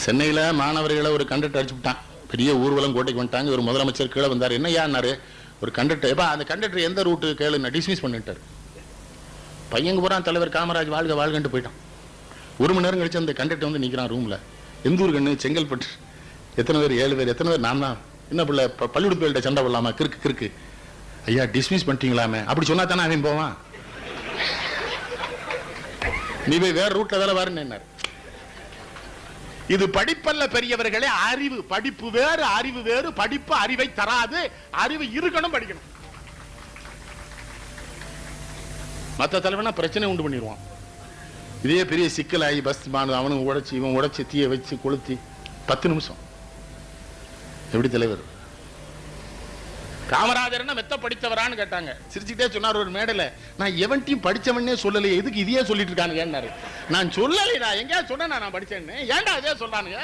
சென்னையில மாணவர்களை ஒரு கண்டக்டர் அடிச்சு விட்டான். பெரிய ஊர்வலம் கோட்டைக்கு வந்துட்டாங்க. ஒரு முதலமைச்சர் கீழே வந்தார். என்ன யாருன்னாரு, ஒரு கண்டக்டர், எப்பா அந்த கண்டக்டர் எந்த ரூட்டு கேளுன்னு டிஸ்மிஸ் பண்ணிட்டார். பையங்க பூரா தலைவர் காமராஜ் வாழ்க வாழ்கன்ட்டு போயிட்டான். 1 மணி நேரம் கழிச்சு அந்த கண்டக்டர் வந்து நிற்கிறான் ரூம்ல. எந்த ஊர் கண்ணு? செங்கல்பட்டு. எத்தனை பேர்? 7 பேர். எத்தனை பேர்? நான் தான். என்ன பிள்ளை பள்ளிக்கூடத்து சண்டை போடலாமா? கிறுக்கு கிறுக்கு. ஐயா டிஸ்மிஸ் பண்ணிட்டீங்களாமே. அப்படி சொன்னா தானே அவன் போவான். நீ போய் வேற ரூட்ல வேலை பாருன்னு. இது படிப்பல்ல பெரியவர்களே, அறிவு. படிப்பு வேறு, அறிவு வேறு. படிப்பு அறிவை தராது. அறிவு இருக்கணும், படிக்கணும். மற்ற தலைவனா பிரச்சனை உண்டு பண்ணிடுவான். இதே பெரிய சிக்கலாகி பஸ் அவனுக்கு உடைச்சி இவன் உடைச்சி தீய வச்சு கொளுத்தி 10 நிமிஷம். எப்படி தலைவர்? காமராஜர் மெத்த படித்தவரான்னு கேட்டாங்க. சிரிச்சுட்டே சொன்னார் ஒரு மேடையில, நான் எவன்ட்டையும் படிச்சவனே சொல்லலையே, எதுக்கு இதையே சொல்லிட்டு இருக்கானுங்க. நான் சொல்லலை, நான் எங்கேயா சொன்ன நான் படிச்சேன்னு. ஏன்டா இதே சொல்றானுங்க?